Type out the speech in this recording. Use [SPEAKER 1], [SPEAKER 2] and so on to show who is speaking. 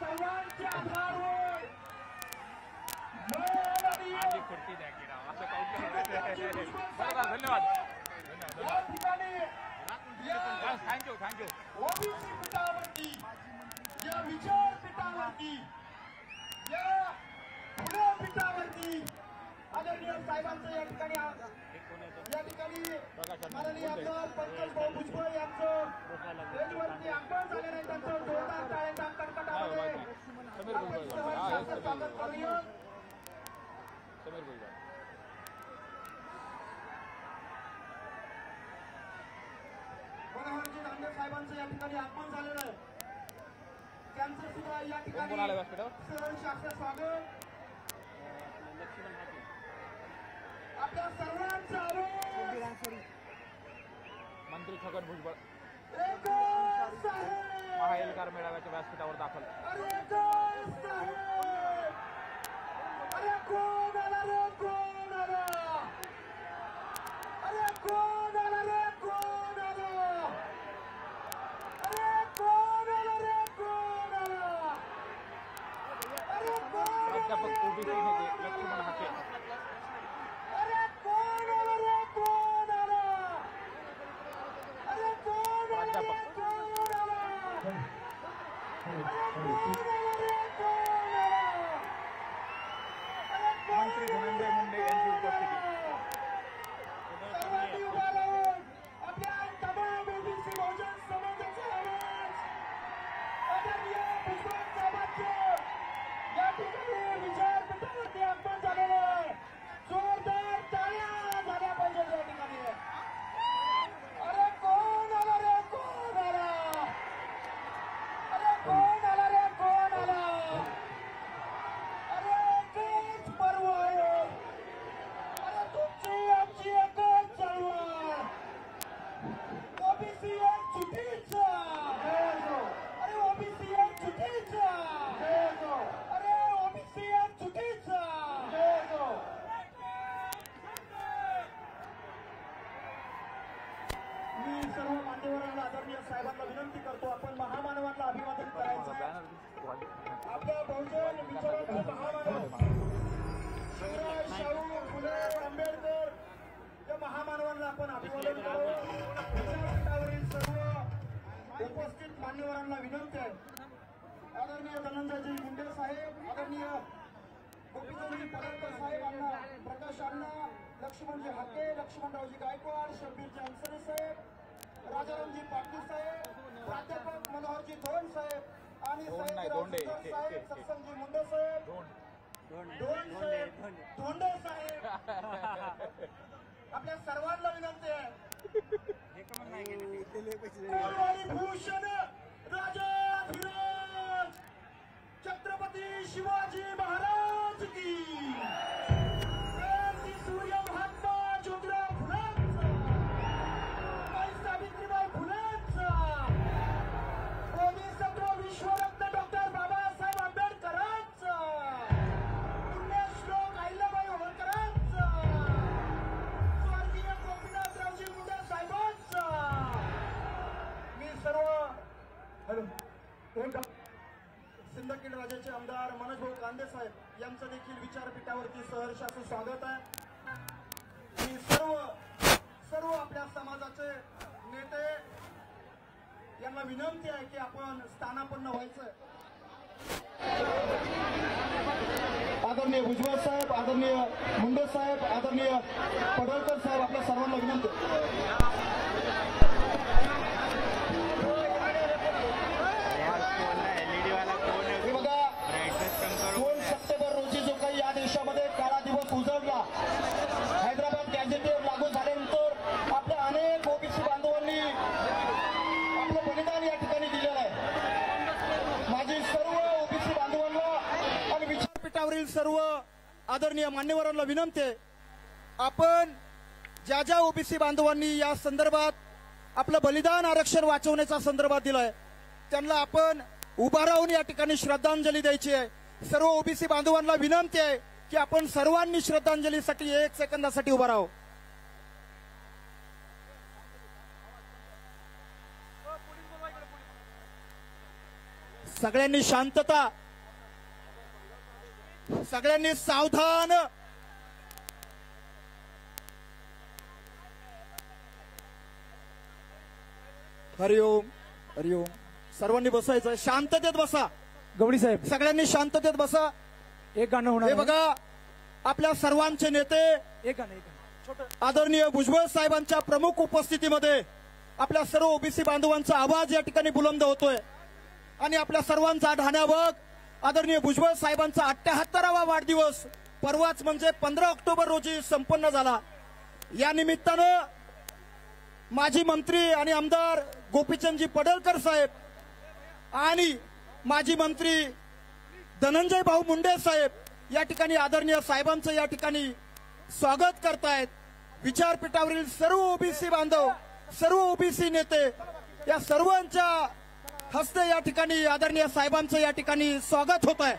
[SPEAKER 1] सर्वांच्या आधारावर
[SPEAKER 2] धन्यवाद
[SPEAKER 1] या ठिकाणी
[SPEAKER 2] थँक्यू
[SPEAKER 1] ओबीसी पीठावरती या विचारपीठावरती या पुणे पीठावरती आदरणीय साहेबांचं या ठिकाणी माननीय आमदार पंकज भाऊ भुजबळ यांचं स्टेजवरती आगमन झालेलं आहे. त्यांचं जोरदार टाळ्यांच्या कडकडाटामध्ये आपण सहर्षाचं स्वागत करूया. मनोहरजी दांडे साहेबांचं या ठिकाणी आगमन झालेलं आहे. त्यांचं सुद्धा या ठिकाणी सहर्षाचं स्वागत. आपल्या सर्वांचा
[SPEAKER 2] मंत्री छगन भुजबळ
[SPEAKER 1] साहेब
[SPEAKER 2] महाएल्गार मेळाव्याच्या व्यासपीठावर दाखल.
[SPEAKER 1] अरे कोण आला रे कोण आला अरे कोण आला रे कोण आला अरे कोण आला रे कोण आला अरे कोण
[SPEAKER 2] प्राध्यापक ओबीसी नेते लक्ष्मण हाके
[SPEAKER 1] अरे कोण आला रे कोण आला अरे कोण आला रे कोण आला अरे कोण आला रे कोण आला अरे
[SPEAKER 2] मंत्री धनंजय मुंडे यांची उपस्थिती.
[SPEAKER 1] सर्वांनी उभा राहून आपल्या तमाम ओबीसी बहुजन समाजाचा आवाज आदरणीय भुजबळ साहेबांचं या ठिकाणी विचारपीठावरती आगमन झालेलं आहे. जोरदार टाळ्या झाल्या पाहिजे या ठिकाणी. अरे कोण आला रे कोण आला अरे कोण आला रे कोण आला अरे एकच पर्व आहे. अरे तुमची आमची एकच चळवळ. ओबीसी एक चुकीचा अरे ओबीसी एक चुकीचा अरे ओबीसी एक चुकीचा. मी सर्व मान्यवरांना आदरणीय साहेबांना विनंती करतो आपण महामानवांना अभिवादन करायचं आहे. आपल्या बहुजन विचारांचे महामानव शिवराय शाहू फुले आंबेडकर या महामानवांना आपण अभिवादन करू. विचारपीठावरील सर्व उपस्थित मान्यवरांना विनंती आहे. आदरणीय धनंजयजी मुंडे साहेब, आदरणीय गोपीचंदजी पडळकर साहेब, अण्णा प्रकाश अण्णा, लक्ष्मणजी हाके, लक्ष्मणरावजी गायकवाड, शब्बीरजी अन्सरी साहेब, राजारामजी पाटील साहेब, प्राध्यापक मनोहरजी धोंड साहेब आणि साहेब सत्संगजी मुंडे साहेब, धोंडे साहेब, आपल्या सर्वांना विनंती आहे. भूषण राजाधिराज छत्रपती शिवाजी महाराज की, सूर्य महात्मा ज्योतिराव फुलेंचा, आई सावित्रीबाई फुलेंचा, बोधिसत्व विश्वरत्न डॉक्टर बाबासाहेब आंबेडकरांचा, पुण्यश्लोक अहिल्याबाई होळकरांचा, स्वर्गीय गोपीनाथरावजी मुंडे साहेबांचा. मी सर्व सिंदखेड राजाचे आमदार मनोज भाऊ कांदे साहेब यांचं देखील विचारपीठावरती सहर्षाचं स्वागत आहे. मी सर्व आपल्या समाजाचे नेते यांना विनंती आहे की आपण स्थानापन्न व्हायचं. आदरणीय भुजबळ साहेब, आदरणीय मुंडे साहेब, आदरणीय पडळकर साहेब, आपल्या सर्वांना विनंती. हे बघा, 2 सप्टेंबर रोजी जो काही या देशामध्ये काळा दिवस उजळला, हैदराबाद गॅझेटवर लागू झाल्यानंतर आपल्या अनेक ओबीसी बांधवांनी आपलं बलिदान या ठिकाणी दिलेलं आहे. माझी सर्व ओबीसी बांधवांना आणि विचारपीठावरील सर्व आदरणीय मान्यवरांना विनंती आहे, आपण ज्या ज्या ओबीसी बांधवांनी या संदर्भात आपलं बलिदान आरक्षण वाचवण्याच्या संदर्भात दिलंय त्यांना आपण उभा राहून या ठिकाणी श्रद्धांजली द्यायची आहे. सर्व ओबीसी बांधवांना विनंती आहे की आपण सर्वांनी श्रद्धांजलीसाठी 1 सेकंदासाठी उभा राहू. सगळ्यांनी शांतता, सगळ्यांनी सावधान. हरिओम हरिओम. सर्वांनी बसायचं, शांततेत बसा.
[SPEAKER 3] गवळी साहेब
[SPEAKER 1] सगळ्यांनी शांततेत बसा.
[SPEAKER 3] एक गाणं होणार
[SPEAKER 1] हे
[SPEAKER 3] आहे.
[SPEAKER 1] बघा, आपल्या सर्वांचे नेते
[SPEAKER 3] एक गाणं छोटं.
[SPEAKER 1] आदरणीय भुजबळ साहेबांच्या प्रमुख उपस्थितीमध्ये आपल्या सर्व ओबीसी बांधवांचा आवाज या ठिकाणी बुलंद होतोय आणि आपल्या सर्वांचा ठाण्यावर आदरणीय भुजबळ साहेबांचा 78वा वाढदिवस परवाच म्हणजे 15 ऑक्टोबर रोजी संपन्न झाला. या निमित्तानं माजी मंत्री आणि आमदार गोपीचंदजी पडळकर साहेब आणि माजी मंत्री धनंजय भाऊ मुंडे साहेब या ठिकाणी आदरणीय साहेबांचं या ठिकाणी स्वागत करतायत. विचारपीठावरील सर्व ओबीसी बांधव, सर्व ओबीसी नेते या सर्वांच्या हस्ते या ठिकाणी आदरणीय साहेबांचं या ठिकाणी स्वागत होत आहे.